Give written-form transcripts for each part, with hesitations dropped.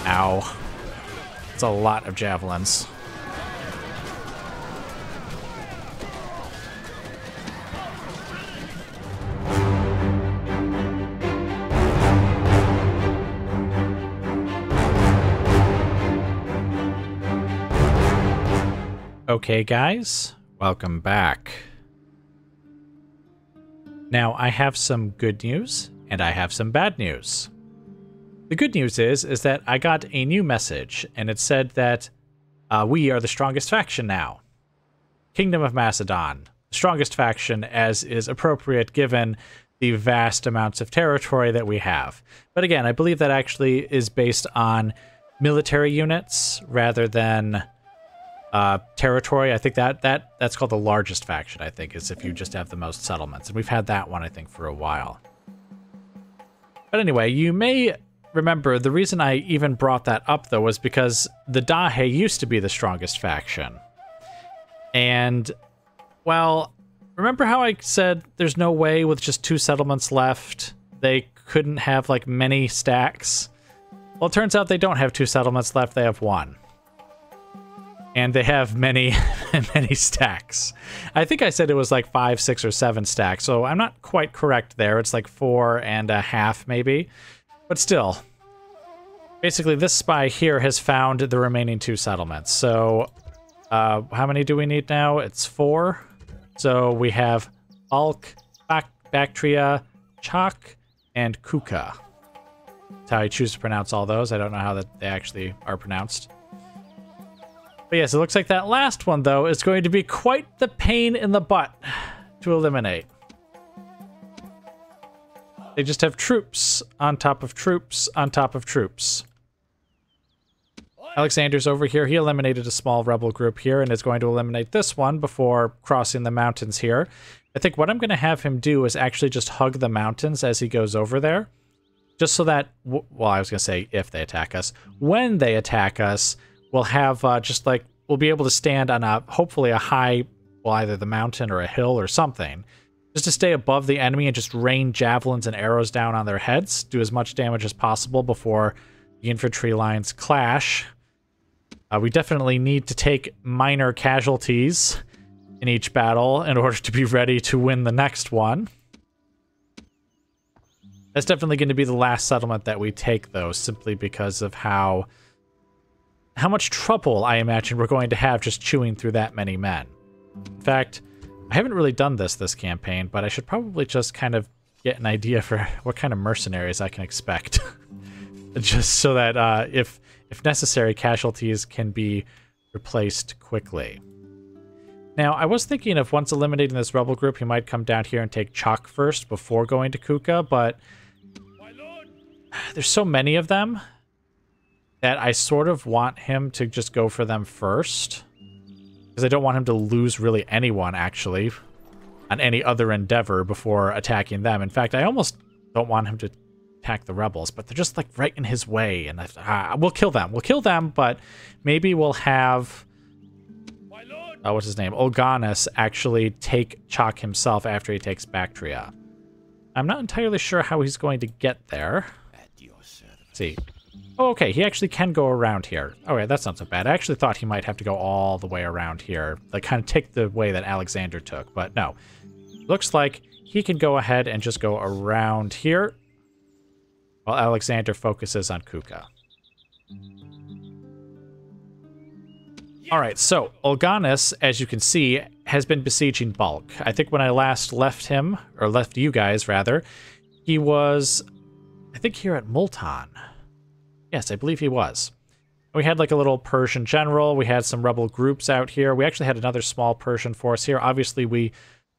Ow. It's a lot of javelins. Okay, guys, welcome back. Now, I have some good news, and I have some bad news. The good news is that I got a new message, and it said that we are the strongest faction now. Kingdom of Macedon, strongest faction as is appropriate given the vast amounts of territory that we have. But again, I believe that actually is based on military units rather than territory. I think that's called the largest faction, I think, is if you just have the most settlements. And we've had that one, I think, for a while. But anyway, you may remember the reason I even brought that up, though, was because the Dahe used to be the strongest faction. And, well, remember how I said there's no way with just 2 settlements left they couldn't have, like, many stacks? Well, it turns out they don't have 2 settlements left, they have 1. And they have many, many stacks. I think I said it was like 5, 6, or 7 stacks, so I'm not quite correct there. It's like 4.5, maybe. But still, basically this spy here has found the remaining 2 settlements. So, how many do we need now? It's 4. So we have Balkh, Bactria, Chak, and Kuka. That's how I choose to pronounce all those. I don't know how that they actually are pronounced. But yes, it looks like that last one, though, is going to be quite the pain in the butt to eliminate. They just have troops on top of troops on top of troops. Alexander's over here. He eliminated a small rebel group here and is going to eliminate this one before crossing the mountains here. I think what I'm going to have him do is actually just hug the mountains as he goes over there. Just so that, well, I was going to say if they attack us. When they attack us, we'll have we'll be able to stand on hopefully a high, well, either the mountain or a hill or something, just to stay above the enemy and just rain javelins and arrows down on their heads, do as much damage as possible before the infantry lines clash. We definitely need to take minor casualties in each battle in order to be ready to win the next one. That's definitely going to be the last settlement that we take, though, simply because of how much trouble I imagine we're going to have just chewing through that many men. In fact, I haven't really done this campaign, but I should probably just kind of get an idea for what kind of mercenaries I can expect. Just so that if necessary, casualties can be replaced quickly. Now, I was thinking of once eliminating this rebel group, he might come down here and take Chak first before going to Kuka, but there's so many of them that I sort of want him to just go for them first. Because I don't want him to lose really anyone, actually, on any other endeavor before attacking them. In fact, I almost don't want him to attack the rebels, but they're just, like, right in his way. And we'll kill them. We'll kill them, but maybe we'll have... what's his name? Olganis actually take Chak himself after he takes Bactria. I'm not entirely sure how he's going to get there. Let's see. Oh, okay, he actually can go around here. Okay, that's not so bad. I actually thought he might have to go all the way around here, like kind of take the way that Alexander took, but no. Looks like he can go ahead and just go around here while Alexander focuses on Kuka. All right, so Olganis, as you can see, has been besieging Balkh. I think when I last left him, or left you guys, rather, he was, I think, here at Multan. Yes, I believe he was. We had like a little Persian general. We had some rebel groups out here. We actually had another small Persian force here. Obviously, we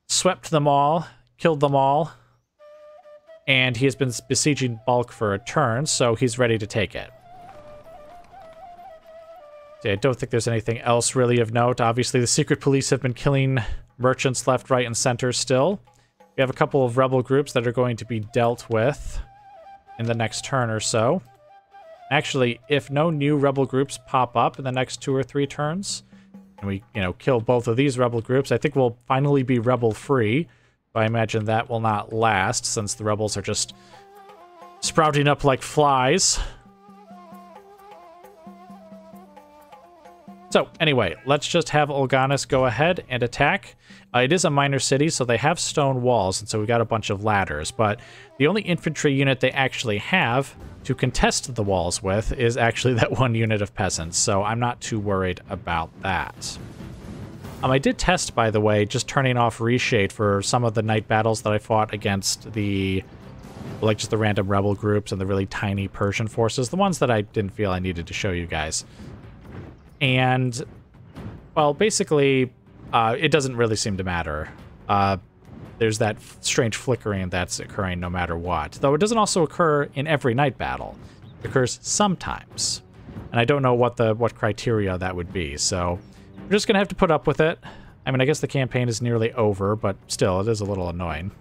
swept them all, killed them all, and he has been besieging Balkh for a turn, so he's ready to take it. I don't think there's anything else really of note. Obviously, the secret police have been killing merchants left, right, and center still. We have a couple of rebel groups that are going to be dealt with in the next turn or so. Actually, if no new rebel groups pop up in the next 2 or 3 turns, and we, kill both of these rebel groups, I think we'll finally be rebel-free. But I imagine that will not last, since the rebels are just sprouting up like flies. So anyway, let's just have Olganis go ahead and attack. It is a minor city, so they have stone walls, and so we got a bunch of ladders, but the only infantry unit they actually have to contest the walls with is actually that one unit of peasants, so I'm not too worried about that. I did test, by the way, just turning off Reshade for some of the night battles that I fought against the, like, just the random rebel groups and the really tiny Persian forces, the ones that I didn't feel I needed to show you guys. And, well, basically, it doesn't really seem to matter. There's that strange flickering that's occurring no matter what. Though it doesn't also occur in every night battle. It occurs sometimes. And I don't know what criteria that would be, so we're just going to have to put up with it. I mean, I guess the campaign is nearly over, but still, it is a little annoying.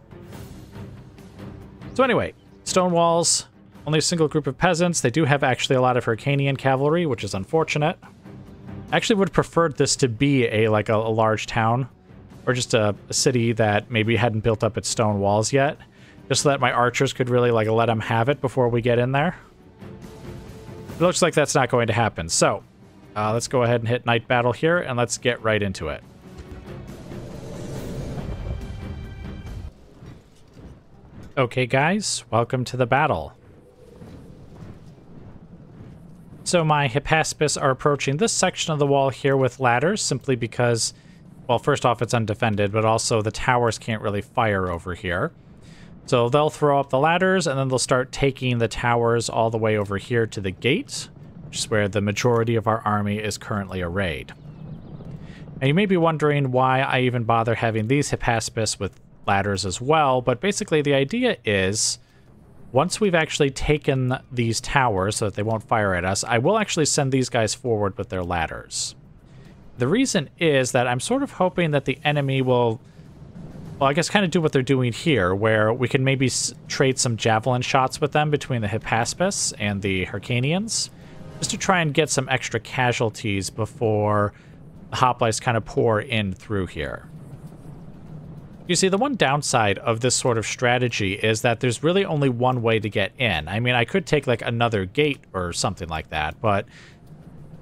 So anyway, stone walls, only a single group of peasants. They do have actually a lot of Hyrcanian cavalry, which is unfortunate. I actually would have preferred this to be a large town, or just a city that maybe hadn't built up its stone walls yet, just so that my archers could really let them have it before we get in there. It looks like that's not going to happen, so let's go ahead and hit night battle here, and let's get right into it. Okay, guys, welcome to the battle. So my Hippaspis are approaching this section of the wall here with ladders, simply because, well, first off, it's undefended, but also the towers can't really fire over here. So they'll throw up the ladders, and then they'll start taking the towers all the way over here to the gate, which is where the majority of our army is currently arrayed. Now, you may be wondering why I even bother having these Hippaspis with ladders as well, but basically the idea is, once we've actually taken these towers so that they won't fire at us, I will actually send these guys forward with their ladders. The reason is that I'm sort of hoping that the enemy will, well, I guess kind of do what they're doing here, where we can maybe trade some javelin shots with them between the Hippaspis and the Hyrcanians, just to try and get some extra casualties before the hoplites kind of pour in through here. You see, the one downside of this sort of strategy is that there's really only one way to get in. I mean, I could take another gate or something like that, but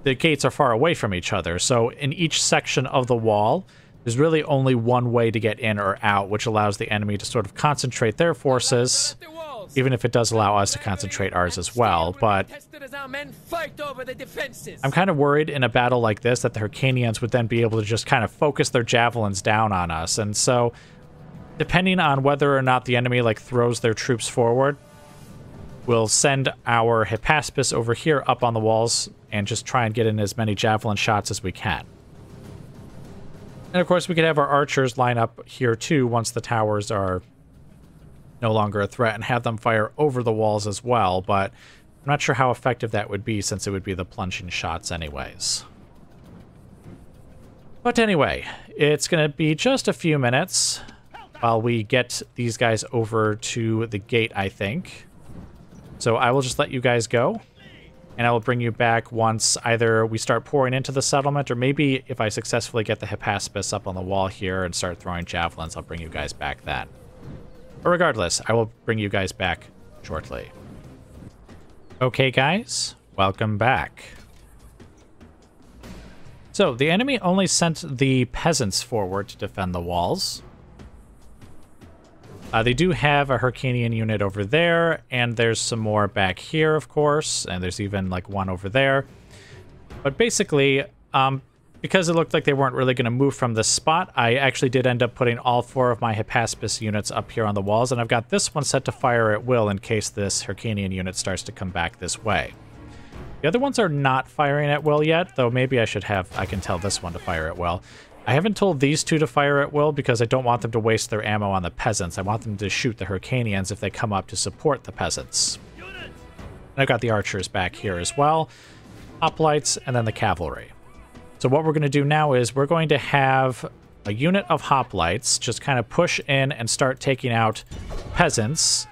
the gates are far away from each other. So in each section of the wall, there's really only one way to get in or out, which allows the enemy to sort of concentrate their forces, even if it does allow us to concentrate ours as well. But I'm kind of worried in a battle like this that the Hyrcanians would then be able to just kind of focus their javelins down on us. And so, depending on whether or not the enemy throws their troops forward, we'll send our Hippaspis over here up on the walls and just try and get in as many javelin shots as we can. And of course, we could have our archers line up here too once the towers are no longer a threat, and have them fire over the walls as well, but I'm not sure how effective that would be since it would be the plunging shots anyways. But anyway, it's going to be just a few minutes while we get these guys over to the gate, I think. So I will just let you guys go, and I will bring you back once either we start pouring into the settlement, or maybe if I successfully get the Hippaspis up on the wall here and start throwing javelins, I'll bring you guys back then. But regardless, I will bring you guys back shortly. Okay, guys, welcome back. So, the enemy only sent the peasants forward to defend the walls. They do have a Hyrcanian unit over there, and there's some more back here, of course, and there's even one over there. But basically, because it looked like they weren't really going to move from this spot, I actually did end up putting all 4 of my Hippaspis units up here on the walls, and I've got this one set to fire at will in case this Hyrcanian unit starts to come back this way. The other ones are not firing at will yet, though maybe I can tell this one to fire at will. I haven't told these 2 to fire at will because I don't want them to waste their ammo on the peasants. I want them to shoot the Hyrcanians if they come up to support the peasants. And I've got the archers back here as well, hoplites, and then the cavalry. So what we're going to do now is we're going to have a unit of hoplites just kind of push in and start taking out peasants.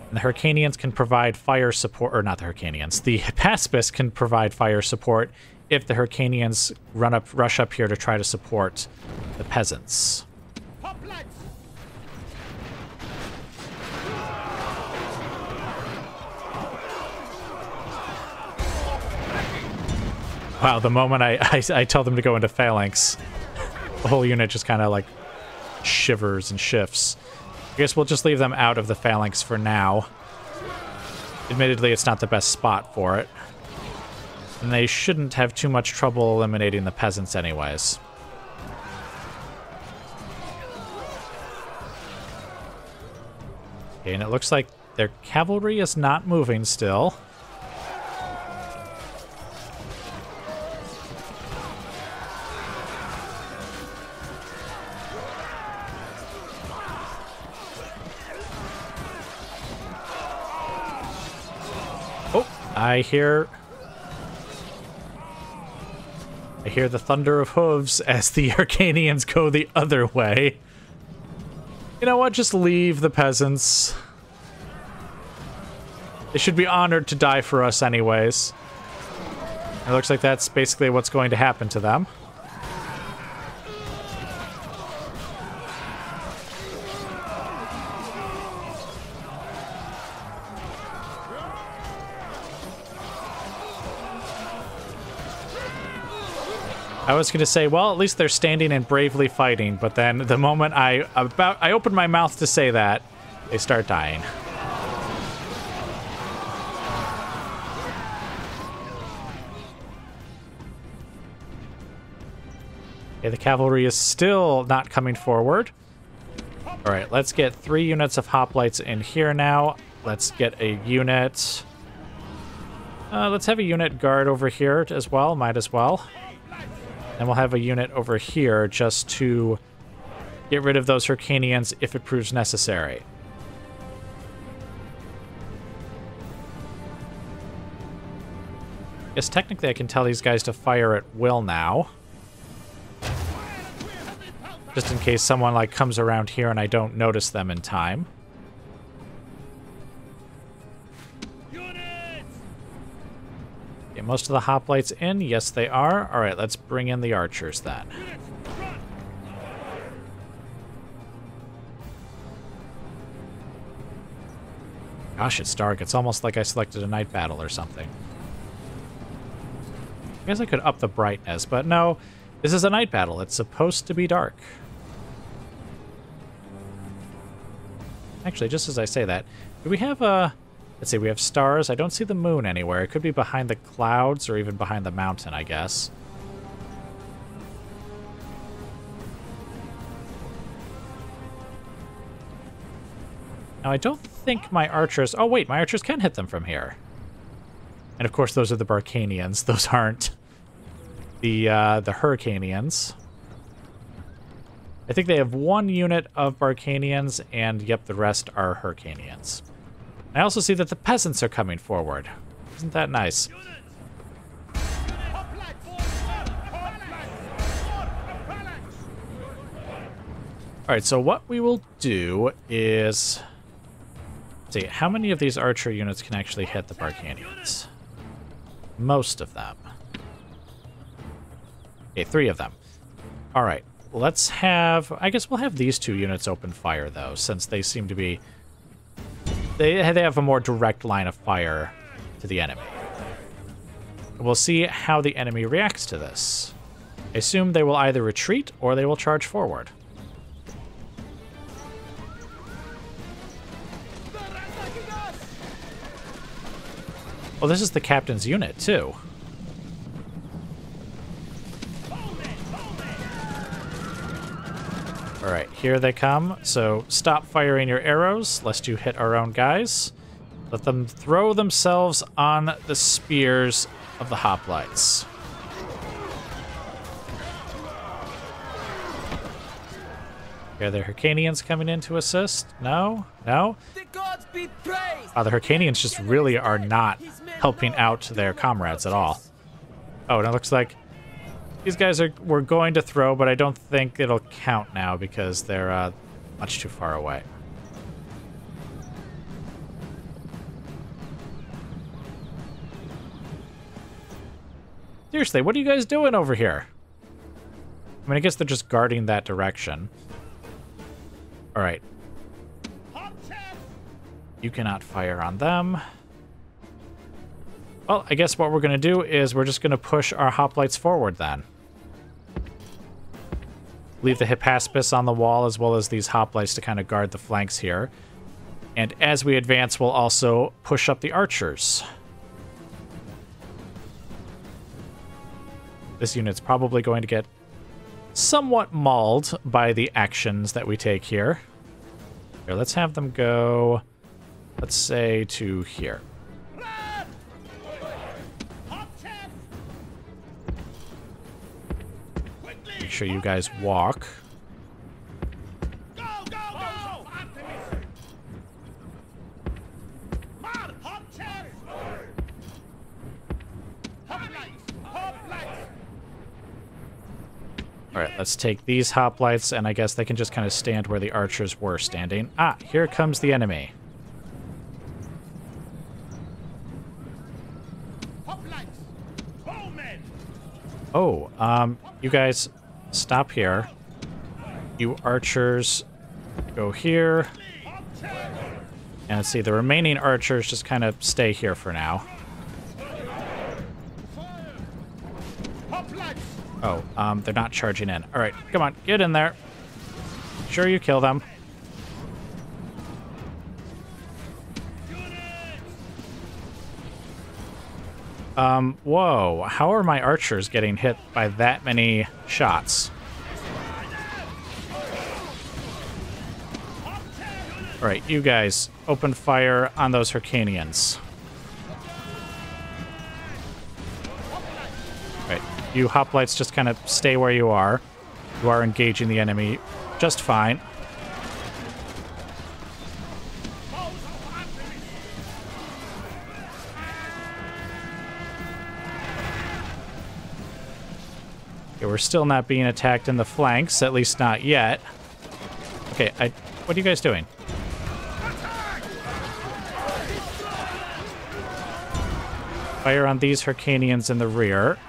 And the Hyrcanians can provide fire support, or not the Hyrcanians, the Hippaspis can provide fire support if the Hyrcanians rush up here to try to support the peasants. Wow, the moment I tell them to go into phalanx, the whole unit just kind of like shivers and shifts. I guess we'll just leave them out of the phalanx for now. Admittedly, it's not the best spot for it. And they shouldn't have too much trouble eliminating the peasants anyways. Okay, and it looks like their cavalry is not moving still. I hear the thunder of hooves as the Arcanians go the other way. You know what? Just leave the peasants. They should be honored to die for us anyways. It looks like that's basically what's going to happen to them. I was going to say, well, at least they're standing and bravely fighting, but then the moment I open my mouth to say that, they start dying. Okay, the cavalry is still not coming forward. All right, let's get 3 units of hoplites in here now. Let's get a unit. Let's have a unit guard over here as well. Might as well. And we'll have a unit over here just to get rid of those Hyrcanians if it proves necessary. Guess technically I can tell these guys to fire at will now. Just in case someone like comes around here and I don't notice them in time. Okay, most of the hoplites in. Yes, they are. All right, let's bring in the archers then. Gosh, it's dark. It's almost like I selected a night battle or something. I guess I could up the brightness, but no. This is a night battle. It's supposed to be dark. Actually, just as I say that, do we have a... Let's see, we have stars. I don't see the moon anywhere. It could be behind the clouds or even behind the mountain, I guess. Now, I don't think my archers... Oh, wait, my archers can hit them from here. And, of course, those are the Barcanians. Those aren't the Hyrcanians. I think they have 1 unit of Barcanians, and, yep, the rest are Hyrcanians. I also see that the peasants are coming forward. Isn't that nice? Alright, so what we will do is... Let's see, how many of these archer units can actually hit the Barcanians? Most of them. Okay, 3 of them. Alright, let's have... I guess we'll have these 2 units open fire, though, since they seem to be... They have a more direct line of fire to the enemy. We'll see how the enemy reacts to this. I assume they will either retreat or they will charge forward. Well, this is the captain's unit, too. Alright, here they come. So stop firing your arrows, lest you hit our own guys. Let them throw themselves on the spears of the hoplites. Are the Hyrcanians coming in to assist? No? No? The gods be praised! The Hyrcanians just really are not helping out their comrades at all. Oh, and it looks like these guys were going to throw, but I don't think it'll count now because they're much too far away. Seriously, what are you guys doing over here? I mean, I guess they're just guarding that direction. All right. You cannot fire on them. Well, I guess what we're going to do is we're just going to push our hoplites forward then. Leave the Hippaspis on the wall as well as these hoplites to kind of guard the flanks here. And as we advance, we'll also push up the archers. This unit's probably going to get somewhat mauled by the actions that we take here. Here, let's have them go, let's say, to here. Make sure you guys walk. Alright, let's take these hoplites, and I guess they can just kind of stand where the archers were standing. Ah, here comes the enemy. Oh, you guys stop here. You archers go here. And let's see, the remaining archers just kind of stay here for now. Oh, they're not charging in. All right, come on, get in there. Sure you kill them. Whoa, how are my archers getting hit by that many shots? All right, you guys, open fire on those Hyrcanians. All right, you hoplites just kind of stay where you are. You are engaging the enemy just fine. Okay, we're still not being attacked in the flanks, at least not yet. Okay, what are you guys doing? Fire on these Hyrcanians in the rear.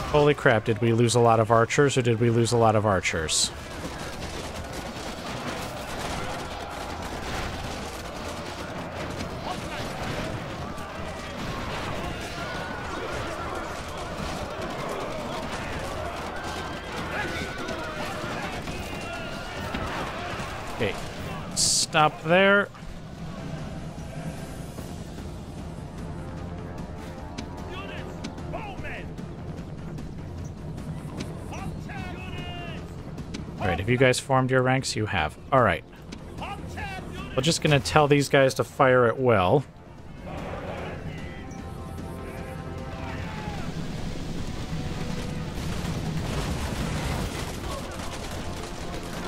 Holy crap, did we lose a lot of archers, or did we lose a lot of archers? Okay, stop there. Alright, have you guys formed your ranks? You have. Alright. We're just gonna tell these guys to fire at will.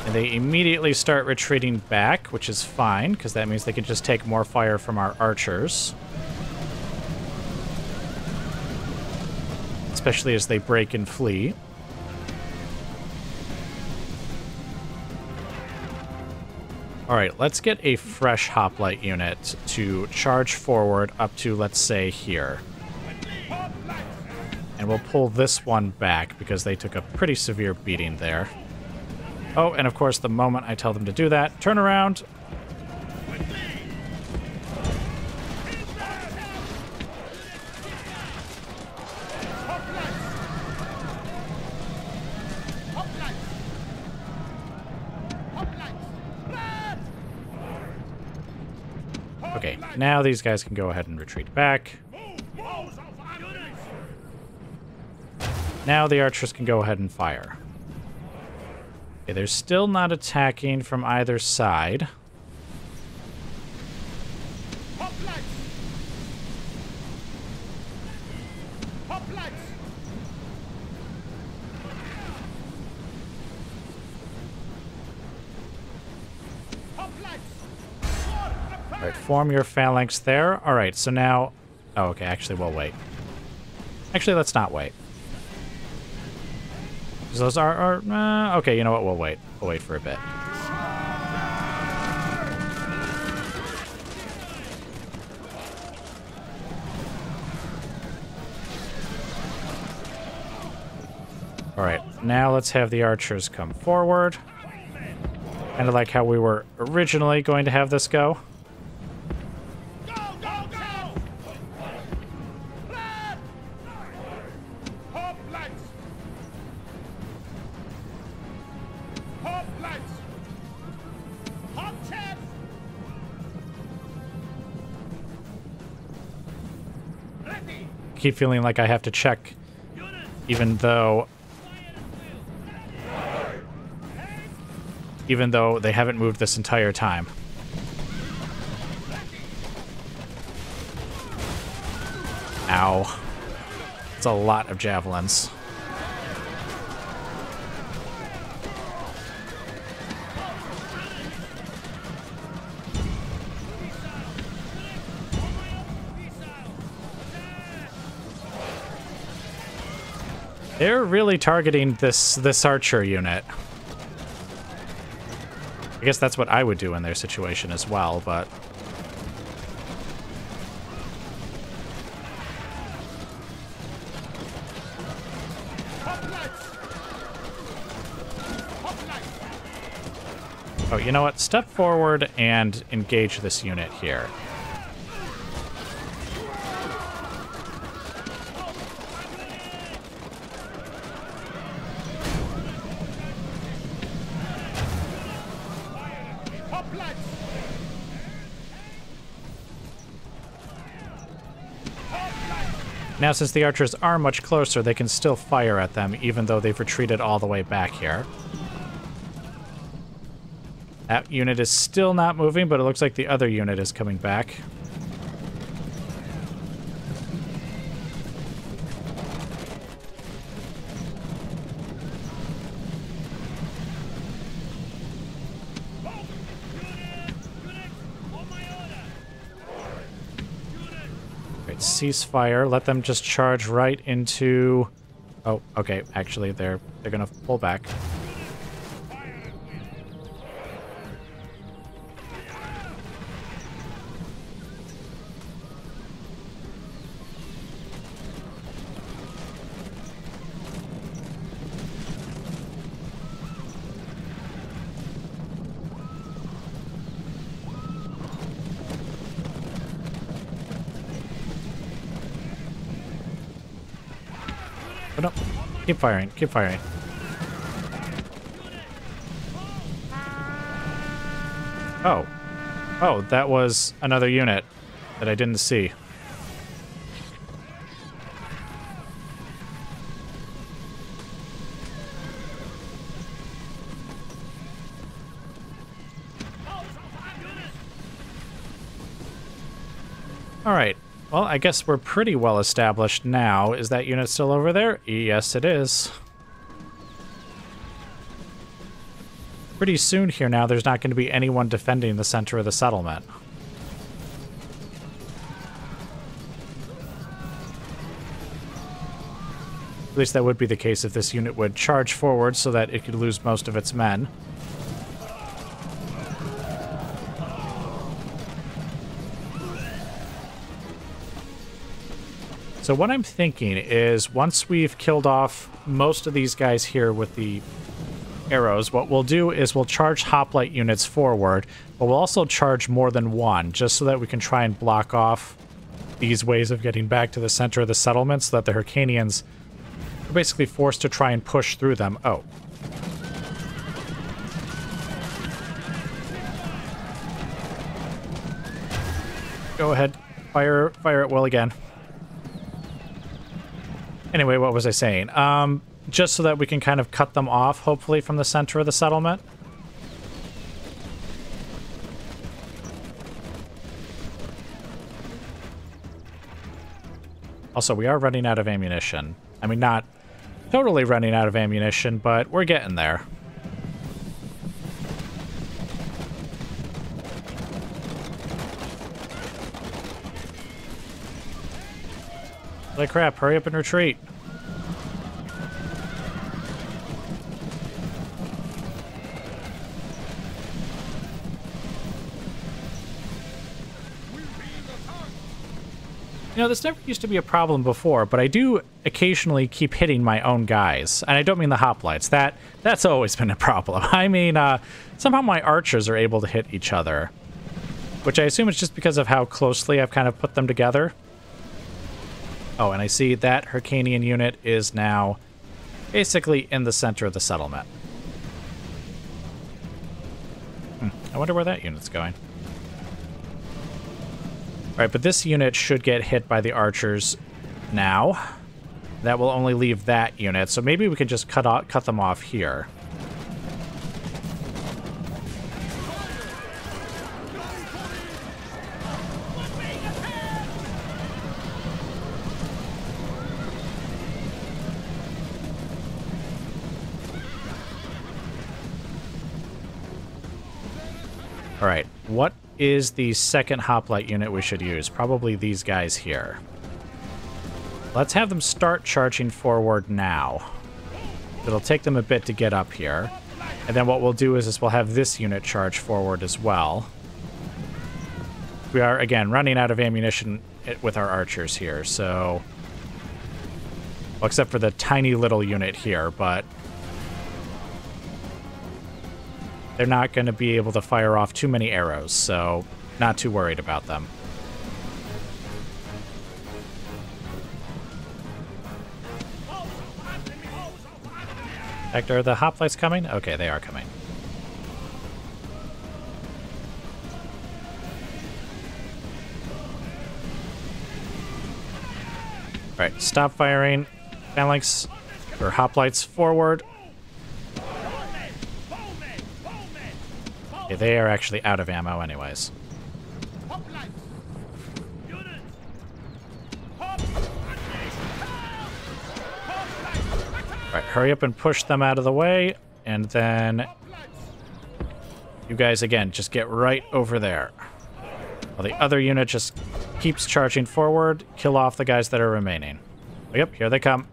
And they immediately start retreating back, which is fine, because that means they can just take more fire from our archers. Especially as they break and flee. Alright, let's get a fresh hoplite unit to charge forward up to, let's say, here. And we'll pull this one back because they took a pretty severe beating there. Oh, and of course, the moment I tell them to do that, turn around. Okay, now these guys can go ahead and retreat back. Now the archers can go ahead and fire. Okay, they're still not attacking from either side. Alright, form your phalanx there. Alright, so now... Oh, okay, actually, we'll wait. Actually, let's not wait. Those are okay, you know what? We'll wait. We'll wait for a bit. All right, now let's have the archers come forward. Kind of like how we were originally going to have this go. Go, go, go! Hop lights! Hop lights! Hop chest! Ready! Keep feeling like I have to check, even though they haven't moved this entire time. Ow. It's a lot of javelins. They're really targeting this archer unit. I guess that's what I would do in their situation as well, but... Oh, you know what? Step forward and engage this unit here. Now, since the archers are much closer, they can still fire at them, even though they've retreated all the way back here. That unit is still not moving, but it looks like the other unit is coming back. Ceasefire. Let them just charge right into... Oh, okay. Actually, they're gonna pull back. Oh, no. Keep firing. Keep firing. Oh. Oh, that was another unit that I didn't see. All right. Well, I guess we're pretty well established now. Is that unit still over there? Yes, it is. Pretty soon here now, there's not going to be anyone defending the center of the settlement. At least that would be the case if this unit would charge forward so that it could lose most of its men. So what I'm thinking is once we've killed off most of these guys here with the arrows, what we'll do is we'll charge hoplite units forward, but we'll also charge more than one, just so that we can try and block off these ways of getting back to the center of the settlement so that the Hyrcanians are basically forced to try and push through them. Oh. Go ahead. Fire at will again. Anyway, what was I saying? Just so that we can kind of cut them off, hopefully, from the center of the settlement. Also, we are running out of ammunition. I mean, not totally running out of ammunition, but we're getting there. Holy crap, hurry up and retreat. You know, this never used to be a problem before, but I do occasionally keep hitting my own guys. And I don't mean the hoplites. That's always been a problem. I mean, somehow my archers are able to hit each other. Which I assume is just because of how closely I've kind of put them together. Oh, and I see that Hyrcanian unit is now basically in the center of the settlement. I wonder where that unit's going. Alright, but this unit should get hit by the archers now. That will only leave that unit, so maybe we could just cut them off here. Alright, what is the second hoplite unit we should use? Probably these guys here. Let's have them start charging forward now. It'll take them a bit to get up here. And then what we'll do is we'll have this unit charge forward as well. We are, again, running out of ammunition with our archers here, so... Well, except for the tiny little unit here, but... They're not going to be able to fire off too many arrows, so not too worried about them. Hector, are the hoplites coming? Okay, they are coming. Alright, stop firing. Phalanx, or hoplites forward. Okay, they are actually out of ammo anyways. Alright, hurry up and push them out of the way, and then you guys, again, just get right over there. While the other unit just keeps charging forward, kill off the guys that are remaining. Yep, here they come.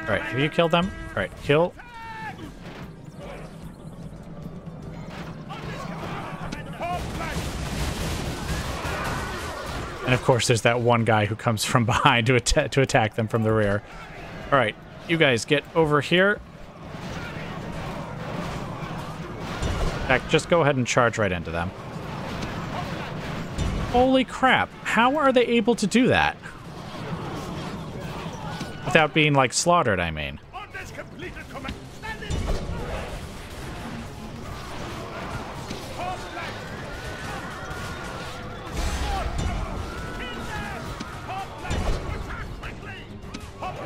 Alright, have you killed them? Alright, kill. And of course, there's that one guy who comes from behind to attack them from the rear. Alright, you guys get over here. In fact, just go ahead and charge right into them. Holy crap, how are they able to do that? Without being, like, slaughtered, I mean.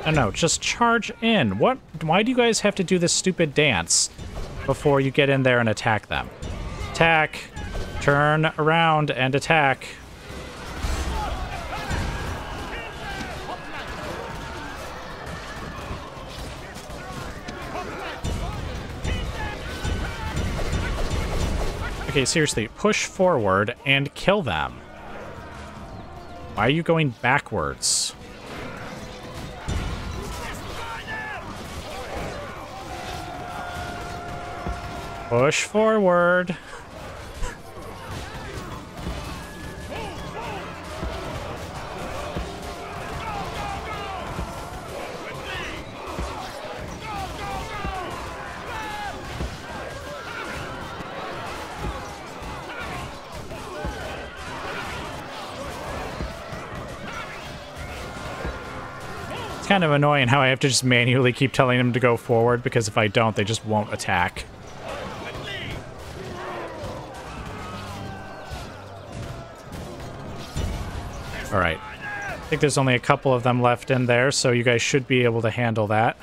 No, just charge in. What? Why do you guys have to do this stupid dance before you get in there and attack them? Attack. Turn around and attack. Okay, seriously, push forward and kill them. Why are you going backwards? Push forward. It's kind of annoying how I have to just manually keep telling them to go forward, because if I don't, they just won't attack. Alright. I think there's only a couple of them left in there, so you guys should be able to handle that.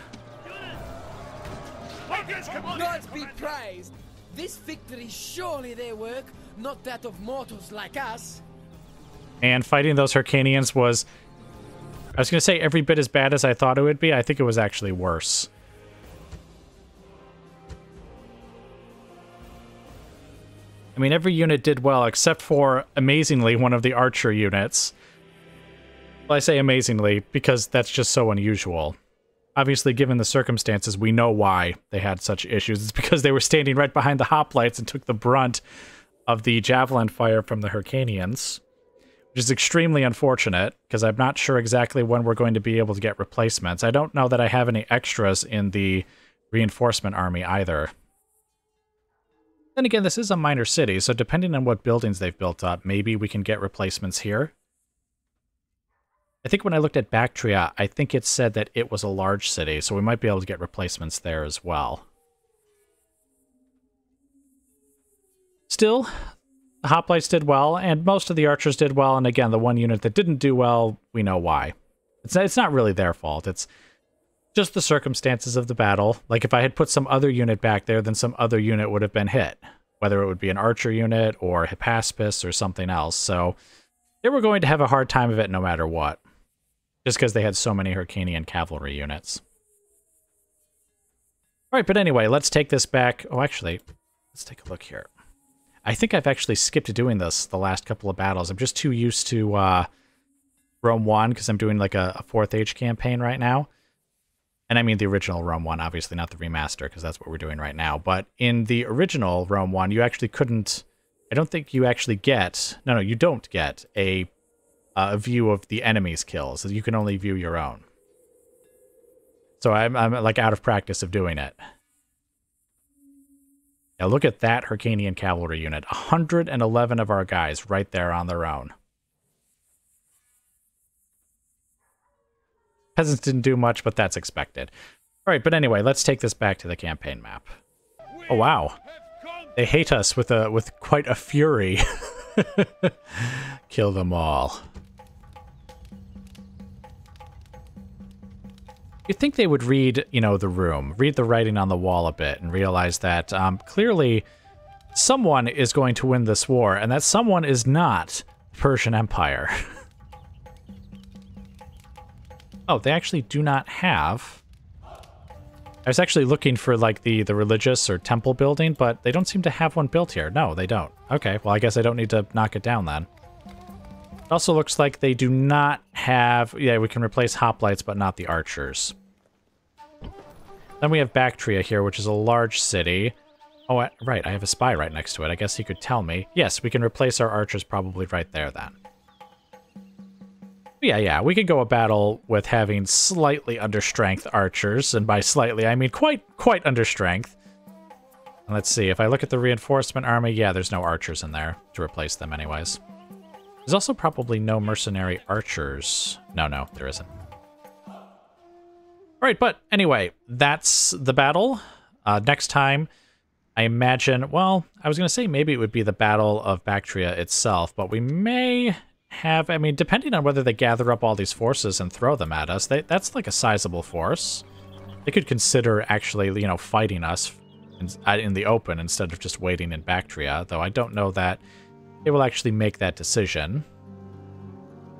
Gods be praised! This victory is surely their work, not that of mortals like us. And fighting those Hyrcanians was... I was going to say every bit as bad as I thought it would be. I think it was actually worse. I mean, every unit did well except for, amazingly, one of the archer units. Well, I say amazingly because that's just so unusual. Obviously, given the circumstances, we know why they had such issues. It's because they were standing right behind the hoplites and took the brunt of the javelin fire from the Hyrcanians, which is extremely unfortunate, because I'm not sure exactly when we're going to be able to get replacements. I don't know that I have any extras in the reinforcement army either. Then again, this is a minor city, so depending on what buildings they've built up, maybe we can get replacements here. I think when I looked at Bactria, I think it said that it was a large city, so we might be able to get replacements there as well. Still, the hoplites did well, and most of the archers did well, and again, the one unit that didn't do well, we know why. It's not really their fault, it's just the circumstances of the battle. Like, if I had put some other unit back there, then some other unit would have been hit. Whether it would be an archer unit, or Hippaspis, or something else, so they were going to have a hard time of it no matter what. Just because they had so many Hyrcanian cavalry units. Alright, but anyway, let's take this back. Oh, actually, let's take a look here. I think I've actually skipped doing this the last couple of battles. I'm just too used to Rome 1, because I'm doing like a 4th Age campaign right now. And I mean the original Rome 1, obviously, not the remaster, because that's what we're doing right now. But in the original Rome 1, you actually couldn't... I don't think you actually get... No, you don't get a view of the enemy's kills. You can only view your own. So I'm like out of practice of doing it. Now look at that Hyrcanian cavalry unit. 111 of our guys right there on their own. Peasants didn't do much, but that's expected. Alright, but anyway, let's take this back to the campaign map. Oh wow. They hate us with quite a fury. Kill them all. You'd think they would read, you know, the room, read the writing on the wall a bit, and realize that clearly someone is going to win this war, and that someone is not the Persian Empire. Oh, they actually do not have... I was actually looking for, like, the religious or temple building, but they don't seem to have one built here. No, they don't. Okay, well, I guess I don't need to knock it down then. It also looks like they do not have... Yeah, we can replace hoplites, but not the archers. Then we have Bactria here, which is a large city. Oh, right, I have a spy right next to it. I guess he could tell me. Yes, we can replace our archers probably right there then. Yeah, we could go a battle with having slightly understrength archers, and by slightly, I mean quite understrength. And let's see, if I look at the reinforcement army, yeah, there's no archers in there to replace them anyways. There's also probably no mercenary archers. No, there isn't. Alright, but anyway, that's the battle. Next time, I imagine, well, I was going to say maybe it would be the Battle of Bactria itself, but we may have, I mean, depending on whether they gather up all these forces and throw them at us, that's like a sizable force. They could consider actually, you know, fighting us in the open instead of just waiting in Bactria, though I don't know that they will actually make that decision.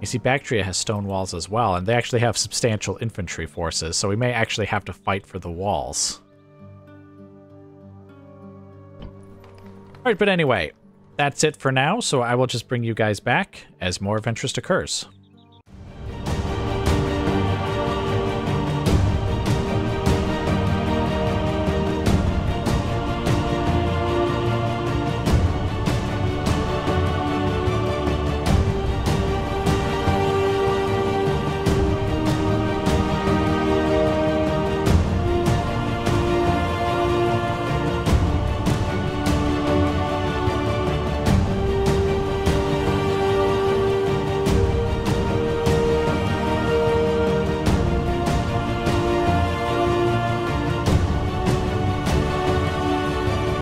You see, Bactria has stone walls as well, and they actually have substantial infantry forces, so we may actually have to fight for the walls. Alright, but anyway, that's it for now, so I will just bring you guys back as more of interest occurs.